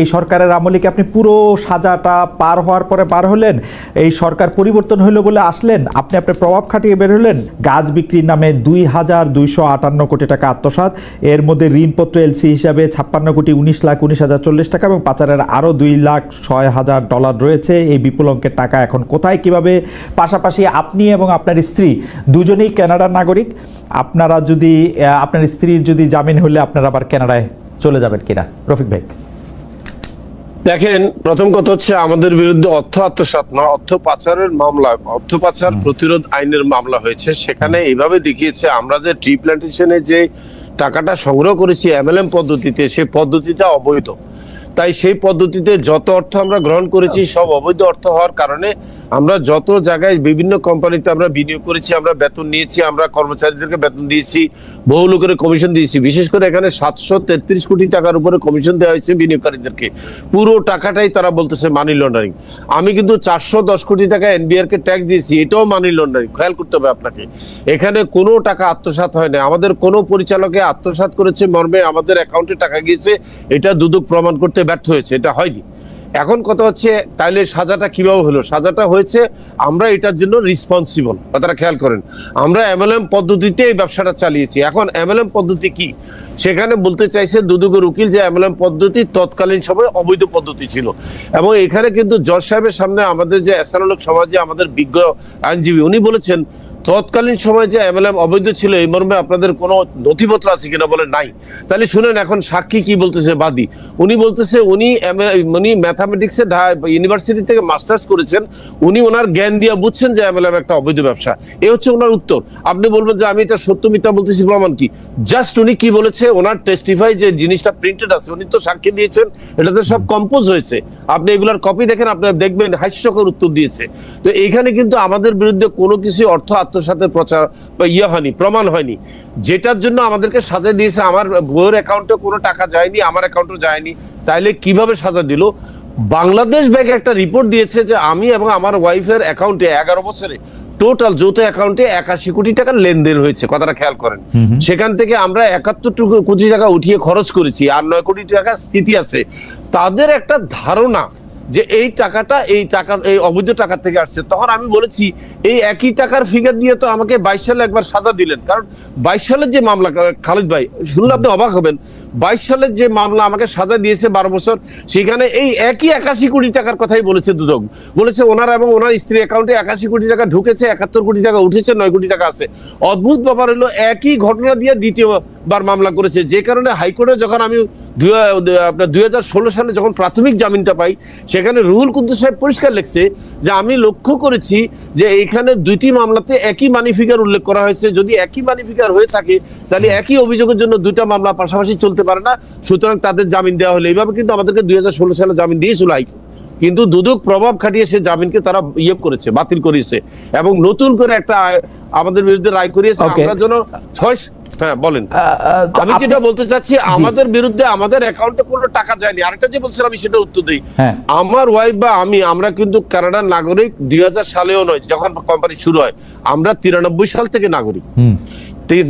এই সরকারের আমলে কি আপনি পুরো সাজাটা পার হওয়ার পরে পার হলেন? এই সরকার পরিবর্তন হইলো বলে আসলেন, আপনি আপনার প্রভাব খাটিয়ে বের হলেন। গাছ বিক্রির নামে ২,২৫৮ কোটি টাকা আত্মসাৎ, এর মধ্যে ঋণপত্র এলসি হিসাবে ৫৬,১৯,১৯,০৪০ টাকা এবং পাচারের আরও $২,০৬,০০০ রয়েছে। এই বিপুল অঙ্কের টাকা এখন কোথায় কিভাবে? পাশাপাশি আপনি এবং আপনার স্ত্রী দুজনেই কানাডার নাগরিক। আপনারা যদি আপনার স্ত্রীর যদি জামিন হলে আপনারা আবার কানাডায় চলে যাবেন কিনা? রফিক ভাই দেখেন, প্রথম কথা হচ্ছে আমাদের বিরুদ্ধে অর্থ আত্মসাৎ না, অর্থ পাচারের মামলা, অর্থ পাচার প্রতিরোধ আইনের মামলা হয়েছে। সেখানে এইভাবে দেখিয়েছে আমরা যে ট্রি প্ল্যান্টেশনে যে টাকাটা সংগ্রহ করেছি এমএলএম পদ্ধতিতে, সেই পদ্ধতিটা অবৈধ। তাই সেই পদ্ধতিতে যত অর্থ আমরা গ্রহণ করেছি সব অবৈধ অর্থ হওয়ার কারণে আমরা যত জায়গায় বিভিন্ন কোম্পানিতে আমরা বিনিয়োগ করেছি, আমরা বেতন নিয়েছি, আমরা কর্মচারীদেরকে বেতন দিয়েছি, বহু লোকের কমিশন দিয়েছি। বিশেষ করে এখানে 733 কোটি টাকার উপরে কমিশন দেওয়া হয়েছে বিনিয়োগকারীদেরকে। পুরো টাকাটাই তারা বলতেছে মানি লন্ডারিং। আমি কিন্তু 410 কোটি টাকা এনবিআর কে ট্যাক্স দিয়েছি, এটাও মানি লন্ডারিং। খেয়াল করতে হবে আপনাকে, এখানে কোনো টাকা আত্মসাৎ হয় না। আমাদের কোনো পরিচালকে আত্মসাৎ করেছে মর্মে আমাদের অ্যাকাউন্টে টাকা গিয়েছে, এটা দুদক প্রমাণ করতে ব্যর্থ হয়েছে, এটা হয়নি। এখন কথা হচ্ছে তাইলে সাজাটা কিভাবে হলো? সাজাটা হয়েছে আমরা এটার জন্য রেসপন্সিবল, কথাটা খেয়াল করেন। আমরা এমএলএম পদ্ধতিতে এই ব্যবসাটা চালিয়েছি। এখন এমএলএম পদ্ধতি কি? সেখানে বলতে চাইছে দুদকের উকিল যে এমএলএম পদ্ধতি তৎকালীন সময় অবৈধ পদ্ধতি ছিল। এবং এখানে কিন্তু জজ সাহেবের সামনে আমাদের যে এসানোলক সমাজে আমাদের বিজ্ঞ আইনজীবী উনি বলেছেন তৎকালীন সময় যে এমএলএম অবৈধ ছিল এই মর্মে আপনাদের কোনো নথিপত্র আছে কিনা, বলে নাই। তাহলে শুনেন এখন সাক্ষী কি বলতেছে, বাদী। উনি বলতেছে উনি ম্যাথামেটিক্সে ইউনিভার্সিটি থেকে মাস্টার্স করেছেন, উনি ওনার জ্ঞান দিয়ে বুঝছেন যে এমএলএম একটা অবৈধ ব্যবসা। এ হচ্ছে ওনার উত্তর। আপনি বলবেন যে আমি এটা সত্য মিথ্যা বলতেছি, প্রমাণ কি? জাস্ট উনি কি বলেছে, ওনার টেস্টিফাই যে জিনিসটা প্রিন্টেড আছে, উনি তো সাক্ষী দিয়েছেন, এটাতে সব কম্পোজ হয়েছে। আপনি এগুলার কপি দেখেন, আপনারা দেখবেন হাস্যকর উত্তর দিয়েছে। তো এইখানে কিন্তু আমাদের বিরুদ্ধে কোনো কিছু অর্থ আত্মসাতের প্রচার বা হয়নি, প্রমাণ হয়নি, যেটার জন্য আমাদেরকে সাজা দিয়েছে। আমার বউয়ের অ্যাকাউন্টে কোনো টাকা যায়নি, আমার অ্যাকাউন্টে যায়নি, তাইলে কিভাবে সাজা দিল? বাংলাদেশ ব্যাংক একটা রিপোর্ট দিয়েছে যে আমি এবং আমার ওয়াইফের অ্যাকাউন্টে 11 বছরে টোটাল যৌথ অ্যাকাউন্টে 81 কোটি টাকার লেনদেন হয়েছে, কথাটা খেয়াল করেন। সেখান থেকে আমরা 71 কোটি টাকা উঠিয়ে খরচ করেছি, আর 9 কোটি টাকা স্থিতি আছে। তাদের একটা ধারণা যে এই টাকাটা এই অবৈধ টাকা থেকে আসছে। তখন আমি বলেছি এই একই টাকার ফিগার দিয়ে তো আমাকে 22 সালে একবার সাজা দিলেন। কারণ 22 সালের যে মামলা, খালিদ ভাই শুনলে আপনি অবাক হবেন, 22 সালের যে মামলা আমাকে সাজা দিয়েছে 12 বছর, সেখানে এই একই 81 কোটি টাকার কথাই বলেছে দুদক। বলেছে ওনার এবং ওনার স্ত্রী অ্যাকাউন্টে 81 কোটি টাকা ঢুকেছে, 71 কোটি টাকা উঠেছে, 9 কোটি টাকা আছে। অদ্ভুত ব্যাপার হলো একই ঘটনা দিয়ে দ্বিতীয়বার মামলা করেছে। যে কারণে হাইকোর্টে যখন আমি 2016 সালে যখন প্রাথমিক জামিনটা পাই, সেখানে রুহুল কুদ্দুস সাহেব পরিষ্কার লিখছে যে আমি লক্ষ্য করেছি যে এইখানে দুইটি মামলাতে একই মানি ফিগার উল্লেখ করা হয়েছে। যদি একই মানি ফিগার হয়ে থাকে তাহলে একই অভিযোগের জন্য দুইটা মামলা পাশাপাশি চলতে পারে না, সুতরাং তাদের জামিন দেওয়া হলো। এইভাবে কিন্তু আমাদেরকে 2016 সালে জামিন দিয়েছিল হাইকোর্ট, কিন্তু দুদক প্রভাব খাটিয়ে সে জামিনকে তারা করেছে, বাতিল করেছে এবং নতুন করে একটা আমাদের বিরুদ্ধে রায় করিয়েছে। আমরা যেন হ্যাঁ বলেন। আমি যেটা বলতে চাচ্ছি, আমাদের বিরুদ্ধে আমাদের অ্যাকাউন্টে কোনো টাকা যায়নি। আরেকটা যে বলছিলাম আমি সেটা উত্তর দিই। আমার ওয়াইফ বা আমরা কিন্তু কানাডার নাগরিক 2000 সালেও নয়, যখন কোম্পানি শুরু হয়। আমরা 93 সাল থেকে নাগরিক।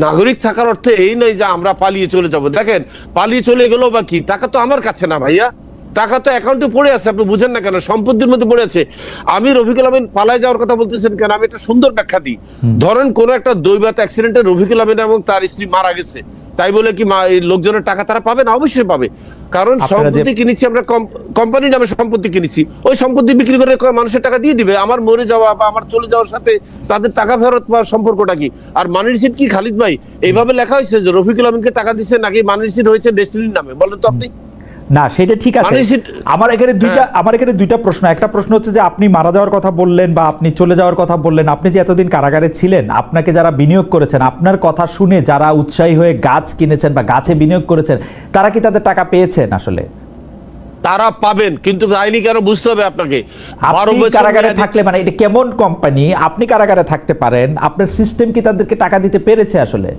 নাগরিক থাকার অর্থ এই নয় যে আমরা পালিয়ে চলে যাব। দেখেন পালিয়ে চলে গেল বা কি, টাকা তো আমার কাছে না ভাইয়া, টাকা তো অ্যাকাউন্টে পড়ে আছে। আপনি বুঝেন না কেন? সম্পত্তির মধ্যে পড়ে আছে। আমি রফিকুল আমিন পালায় যাওয়ার কথা বলতেছেন কেন? আমি একটা সুন্দর ব্যাখ্যা দিই। ধরেন কোন একটা দৈবাত অ্যাক্সিডেন্টে রফিকুল আমিন এবং তার স্ত্রী মারা গেছে, তাই বলে কি লোকজনের টাকা তারা পাবে না? অবশ্যই পাবে, কারণ সম্পত্তি কিনেছি আমরা, কোম্পানির নামে সম্পত্তি কিনেছি, ওই সম্পত্তি বিক্রি করে মানুষের টাকা দিয়ে দিবে। আমার মরে যাওয়া বা আমার চলে যাওয়ার সাথে তাদের টাকা ফেরত পাওয়ার সম্পর্কটা কি? আর মানি রিসিট কি খালিদ ভাই এইভাবে লেখা হয়েছে যে রফিকুল আমিনকে টাকা দিচ্ছে, নাকি মানি রিসিট হয়েছে ডেস্টিনির নামে? বলেন তো আপনি। না সেটা ঠিক আছে। আমার এখানে দুইটা প্রশ্ন। একটা প্রশ্ন হচ্ছে যে আপনি মারা যাওয়ার কথা বললেন বা আপনি চলে যাওয়ার কথা বললেন, আপনি যে এতদিন কারাগারে ছিলেন, আপনাকে যারা বিনিয়োগ করেছেন, আপনার কথা শুনে যারা উৎসাহী হয়ে গাছ কিনেছেন বা গাছে বিনিয়োগ করেছেন, তারা কি তাদের টাকা পেয়েছেন? আসলে তারা পাবেন, কিন্তু আইনি কেন বুঝতে হবে আপনাকে। কারাগারে থাকলে মানে এটা কেমন কোম্পানি? আপনি কারাগারে থাকতে পারেন, আপনার সিস্টেম কি তাদেরকে টাকা দিতে পেরেছে আসলে?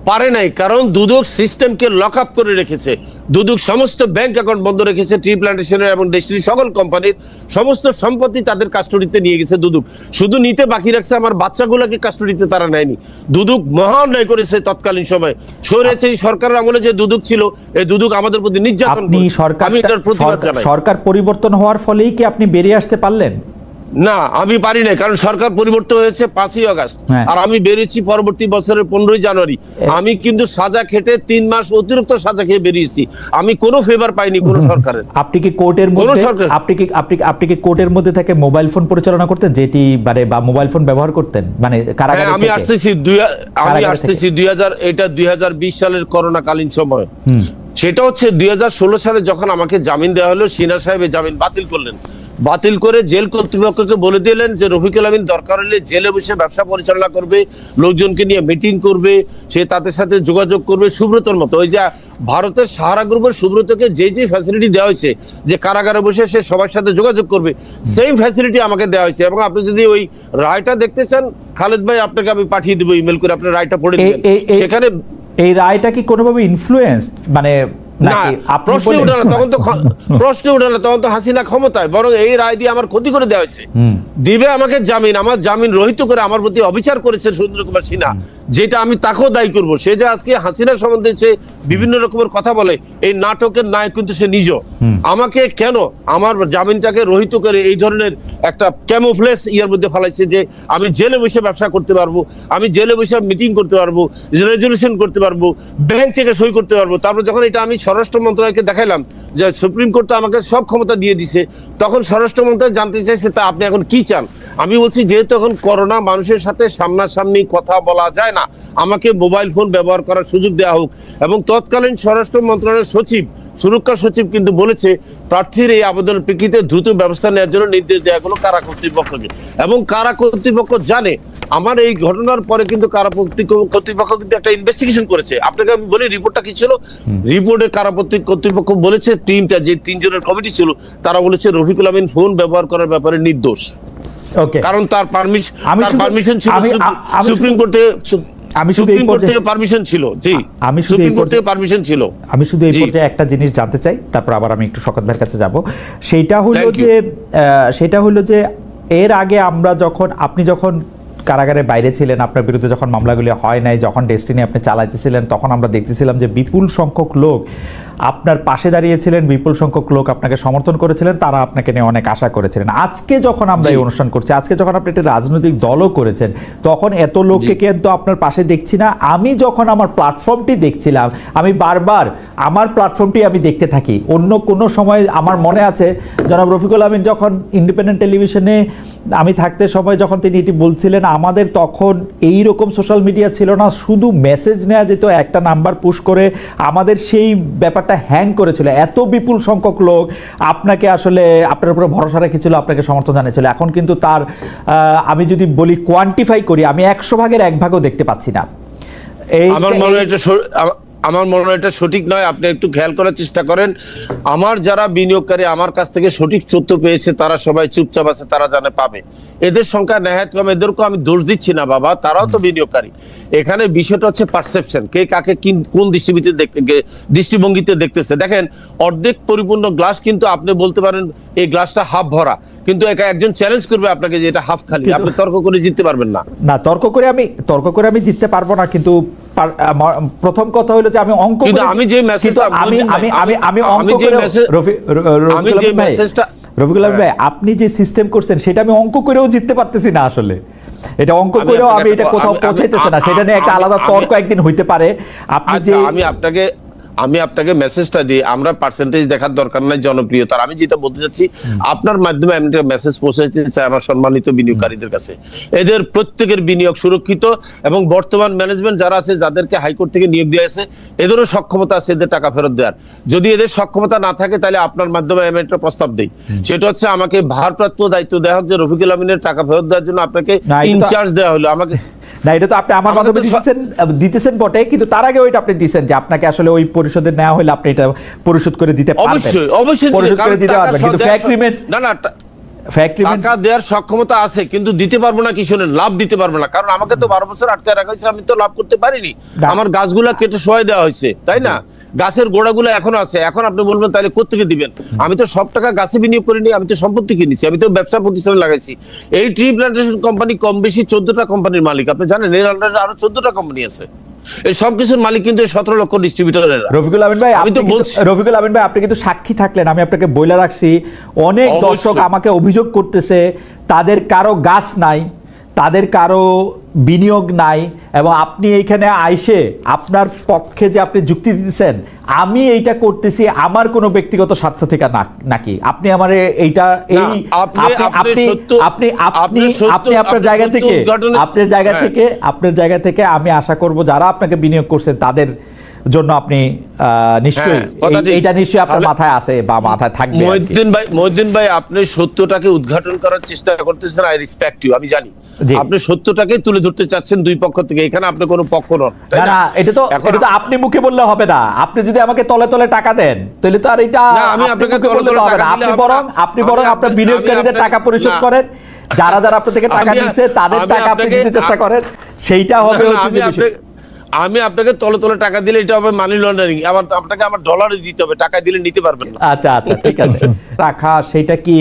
পারে নাই, কারণ দুদক সিস্টেমকে লক আপ করে রেখেছে। দুদক সমস্ত ব্যাংক অ্যাকাউন্ট বন্ধ রেখেছে, ট্রি প্ল্যান্টেশনের এবং ডেস্টিনি সকল কোম্পানির সমস্ত সম্পত্তি তাদের কাস্টডিতে নিয়ে গেছে দুদক। শুধু নিতে বাকি রাখছে আমার বাচ্চাগুলোকে কাস্টডিতে তারা নেয়নি। দুদক মহা অন্যায় করেছে তৎকালীন সময়। স্বৈরাচারী সরকারের আমলে যে দুদক ছিল, এই দুদক আমাদের প্রতি নির্যাতন করেছে। আমি এটার প্রতিবাদ জানাই। সরকার পরিবর্তন হওয়ার ফলেই কি আপনি বেরিয়ে আসতে পারলেন? না, আমি পারি না, কারণ সরকার পরিবর্তন হয়েছে 5ই আগস্ট, আর আমি বেরিয়েছি পরবর্তী বছরের 15ই জানুয়ারি। আমি কিন্তু সাজা খেটে 3 মাস অতিরিক্ত সাজা খেয়ে বেরিয়েছি। আমি কোনো ফেভার পাইনি কোনো সরকারের। আপনি কি কোর্টের মধ্যে আপনি কি কোর্টের মধ্যে থেকে মোবাইল ফোন পরিচালনা করতেন, যেটি মানে বা মোবাইল ফোন ব্যবহার করতেন মানে কারাগারে? আমি আসতেছি 2020 সালের করোনাকালীন সময়। সেটা হচ্ছে 2016 সালে যখন আমাকে জামিন দেওয়া হলো, সিনহা সাহেব জামিন বাতিল করলেন। বাতিল করে জেল কর্তৃপক্ষকে বলে দিলেন যে রফিকুল আমিন দরকার হলে জেলে বসে ব্যবসা পরিচালনা করবে, লোকজনকে নিয়ে মিটিং করবে, সে তাদের সাথে যোগাযোগ করবে সুব্রতর মতো। ওই যে ভারতের সাহারা গ্রুপের সুব্রতকে যে ফ্যাসিলিটি দেওয়া হয়েছে যে কারাগারে বসে সে সবার সাথে যোগাযোগ করবে, সেম ফ্যাসিলিটি আমাকে দেওয়া হয়েছে। এবং আপনি যদি ওই রায়টা দেখতে চান, খালেদ ভাই আপনাকে আমি পাঠিয়ে দেবো ইমেল করে, আপনি রায়টা পড়ে দিবেন। সেখানে এই রায়টা কি কোনোভাবে ইনফ্লুয়েন্স মানে প্রশ্ন উঠে না, তখন তো হাসিনা ক্ষমতায়, বরং এই রায় দিয়ে আমার ক্ষতি করে দেওয়া হয়েছে। দিবে আমাকে জামিন, আমার জামিন রহিত করে আমার প্রতি অবিচার করেছে সুরেন্দ্র কুমার সিনহা, যেটা আমি তাকেও দায়ী করব। সে যে আজকে হাসিনা সম্বন্ধে সে বিভিন্ন রকমের কথা বলে, এই নাটকের নায়ক কিন্তু সে নিজ। আমাকে কেন আমার জামিনটাকে রহিত করে এই ধরনের একটা ক্যামোফ্লেজ ইয়ার মধ্যে ফেলাইছে যে আমি জেলে বসে ব্যবসা করতে পারবো, আমি জেলে বসে মিটিং করতে পারবো, রেজলিউশন করতে পারবো, ব্যাংক চেকে সই করতে পারবো। তারপর যখন এটা আমি স্বরাষ্ট্র মন্ত্রণালয়কে দেখাইলাম যে সুপ্রিম কোর্ট আমাকে সব ক্ষমতা দিয়ে দিছে, তখন স্বরাষ্ট্র মন্ত্রণালয় জানতে চাইছে তা আপনি এখন কি চান। আমি বলছি যেহেতু এখন করোনা, মানুষের সাথে সামনাসামনি কথা বলা যায় না, আমাকে মোবাইল ফোন ব্যবহার করার সুযোগ দেওয়া হোক। এবং তৎকালীন স্বরাষ্ট্র মন্ত্রণালয়ের সচিব, সুরক্ষা সচিব কিন্তু বলেছে প্রার্থীর এই আবেদনের প্রেক্ষিতে দ্রুত ব্যবস্থা নেওয়ার জন্য নির্দেশ দেওয়া হলো কারা কর্তৃপক্ষকে। এবং কারা কর্তৃপক্ষ জানে আমার এই ঘটনার পরে কিন্তু কারা কর্তৃপক্ষ কিন্তু একটা ইনভেস্টিগেশন করেছে। আপনাকে আমি বলি রিপোর্টটা কি ছিল। রিপোর্টে কারা কর্তৃপক্ষ বলেছে টিমটা যে 3 জনের কমিটি ছিল তারা বলেছে রফিকুল আমিন ফোন ব্যবহার করার ব্যাপারে নির্দোষ। কারণ তার পারমিশন ছিল সুপ্রিম কোর্টে, আমি শুধু এই পর্যায়ে পারমিশন ছিল। জি, আমি শুধু এই পর্যায়ে পারমিশন ছিল। আমি শুধু এই পর্যায়ে একটা জিনিস জানতে চাই, তারপর আবার আমি একটু শওকত ভাইয়ের কাছে যাব। সেটা হলো যে এর আগে আমরা যখন আপনি যখন কারাগারে বাইরে ছিলেন, আপনার বিরুদ্ধে যখন মামলাগুলি হয় নাই, যখন ডেস্টিনি আপনি চালাইতেছিলেন, তখন আমরা দেখতেছিলাম যে বিপুল সংখ্যক লোক আপনার পাশে দাঁড়িয়েছিলেন, বিপুল সংখ্যক লোক আপনাকে সমর্থন করেছিলেন, তারা আপনাকে নিয়ে অনেক আশা করেছিলেন। আজকে যখন আমরা এই অনুষ্ঠান করছি, আজকে যখন আপনি একটা রাজনৈতিক দলও করেছেন, তখন এত লোককে কিন্তু আপনার পাশে দেখছি না। আমি যখন আমার প্ল্যাটফর্মটি দেখছিলাম, আমি বারবার আমার প্ল্যাটফর্মটি আমি দেখতে থাকি। অন্য কোনো সময় আমার মনে আছে জনাব রফিকুল আমিন যখন ইন্ডিপেন্ডেন্ট টেলিভিশনে আমি থাকতে সময় যখন তিনি এটি বলছিলেন, আমাদের তখন এই রকম সোশ্যাল মিডিয়া ছিল না, শুধু মেসেজ নেওয়া যেত, একটা নাম্বার পুশ করে আমাদের সেই ব্যাপারটা হ্যাং করেছিল। এত বিপুল সংখ্যক লোক আপনাকে আসলে আপনার উপরে ভরসা রেখেছিল, আপনাকে সমর্থন জানিয়েছিল। এখন কিন্তু তার আমি যদি বলি কোয়ান্টিফাই করি, আমি 100 ভাগের 1 ভাগও দেখতে পাচ্ছি না। আমার মনে হয় এটা সঠিক নয়। আপনি একটু খেয়াল করার চেষ্টা করেন, আমার যারা বিনিয়োগকারী আমার কাছ থেকে সঠিক তথ্য পেয়েছে তারা সবাই চুপচাপ আছে, তারা জানে পাবে। এদের সংখ্যা নেহাত কম, এদেরকেও আমি দোষ দিচ্ছি না বাবা, তারাও তো বিনিয়োগকারী। এখানে বিষয়টা হচ্ছে পারসেপশন, কে কাকে কোন দৃষ্টিভঙ্গিতে দেখতেছে। দেখেন, অর্ধেক পরিপূর্ণ গ্লাস কিন্তু আপনি বলতে পারেন এই গ্লাসটা হাফ ভরা, কিন্তু একজন চ্যালেঞ্জ করবে আপনাকে যে এটা হাফ খালি, আপনি তর্ক করে জিততে পারবেন না। না, তর্ক করে আমি জিততে পারবো না। কিন্তু প্রথম কথা হলো যে আমি অঙ্ক করে, আমি যে মেসেজটা রফিকুল আমিন ভাই আপনি যে সিস্টেম করছেন সেটা আমি অঙ্ক করেও জিততে পারতেছি না। আসলে এটা অঙ্ক করেও আমি এটা কোথাও পৌঁছাইতেছে না। সেটা নিয়ে একটা আলাদা তর্ক একদিন হইতে পারে। আপনি যে আমি আপনাকে মেসেজটা দিই, আমরা পার্সেন্টেজ দেখার দরকার নাই জনপ্রিয়তার। আমি যেটা বলতে চাচ্ছি, আপনার মাধ্যমে আমি একটা মেসেজ পৌঁছাতে চাই আমার সম্মানিত বিনিয়োগকারীদের কাছে। এদের প্রত্যেকের বিনিয়োগ সুরক্ষিত এবং বর্তমান ম্যানেজমেন্ট যারা আছে, যাদেরকে হাইকোর্ট থেকে নিয়োগ দেওয়া আছে, এদেরও সক্ষমতা আছে এদের টাকা ফেরত দেওয়ার। যদি এদের সক্ষমতা না থাকে তাহলে আপনার মাধ্যমে আমি একটা প্রস্তাব দিই, সেটা হচ্ছে আমাকে ভারপ্রাপ্ত দায়িত্ব দেওয়া হোক যে রফিকুল আমিনের টাকা ফেরত দেওয়ার জন্য আপনাকে ইনচার্জ দেওয়া হলো। আমাকে না, এটা তো আপনি আমার মাধ্যমে দিতেছেন বটে, কিন্তু তার আগে ওইটা আপনি দিচ্ছেন যে আপনাকে আসলে ওই পরিশোধে নেওয়া হলে আপনি এটা পরিশোধ করে দিতে পারবেন। অবশ্যই পরিশোধ করে দিতে পারবেন, কিন্তু ফ্যাক্ট রিমেন্স টাকা দেওয়ার সক্ষমতা আছে, কিন্তু দিতে পারবো না কি শুনেন, লাভ দিতে পারবো না, কারণ আমাকে তো 12 বছর আটকে রাখা হয়েছে, আমি তো লাভ করতে পারিনি। আমার গাছগুলা কেটে সহায় দেওয়া হয়েছে, তাই না? গাছের গোড়াগুলো এখনো আছে। এখন আপনি বলবেন তাহলে কোত্থেকে দিবেন? আমি তো সব টাকা গাছে বিনিয়োগ করিনি, আমি তো সম্পত্তি কিনেছি, আমি তো ব্যবসা প্রতিষ্ঠানে লাগাইছি। এই ট্রি প্ল্যান্টেশন কোম্পানি কম বেশি 14টা কোম্পানির মালিক, আপনি জানেন এর আন্ডারে আরো 14টা কোম্পানি আছে। এই সবকিছুর মালিক কিন্তু 17 লক্ষ ডিস্ট্রিবিউটরের। রফিকুল আমিন ভাই, আমি তো বলছি, রফিকুল আমিন ভাই আপনি কিন্তু সাক্ষী থাকলেন, আমি আপনাকে বলে রাখছি, অনেক দর্শক আমাকে অভিযোগ করতেছে তাদের কারো গাছ নাই, তাদের কারো বিনিয়োগ নাই, এবং আপনি এইখানে আইসে আপনার পক্ষে যে আপনি যুক্তি দিতেছেন আমি এইটা করতেছি আমার কোনো ব্যক্তিগত স্বার্থ থেকে নাকি আপনি আমার এইটা এই আপনি আপনার জায়গা থেকে আপনার জায়গা থেকে আমি আশা করব যারা আপনাকে বিনিয়োগ করছেন তাদের জন্য আপনি নিশ্চয়ই এইটা নিশ্চয়ই আপনার মাথায় আছে বা মাথায় থাকবে। মহিউদ্দিন ভাই আপনি সত্যটাকে উদ্ঘাটন করার চেষ্টা করতেছেন, আই রেসপেক্ট ইউ, আমি জানি আপনি সত্যটাকে তুলে ধরতে চাচ্ছেন দুই পক্ষ থেকে, এখানে আপনি কোনো পক্ষ নন। না, এটা তো আপনি মুখে বললে হবে না, আপনি যদি আমাকে তলে তলে টাকা দেন তাহলে তো আর এটা আমি আপনাকে তলে তলে টাকা দিলে আপনি বরং আপনার বিনিয়োগকারীদের টাকা পরিশোধ করেন, যারা যারা আপনার থেকে টাকা দিয়েছে তাদের টাকা আপনি দিতে চেষ্টা করেন, সেইটা হবে হচ্ছে। আমি আপনাকে তলে তলে টাকা দিলে এটা হবে মানি লন্ডারিং, আবার আপনাকে আমার ডলারে দিতে হবে, টাকা দিলে নিতে পারবেন না। আচ্ছা আচ্ছা ঠিক আছে। রাখা সেটা কি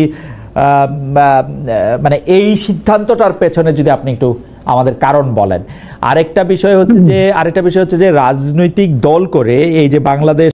মানে এই সিদ্ধান্তটার পেছনে যদি আপনি একটু আমাদের কারণ বলেন। আরেকটা বিষয় হচ্ছে যে রাজনৈতিক দল করে এই যে বাংলাদেশ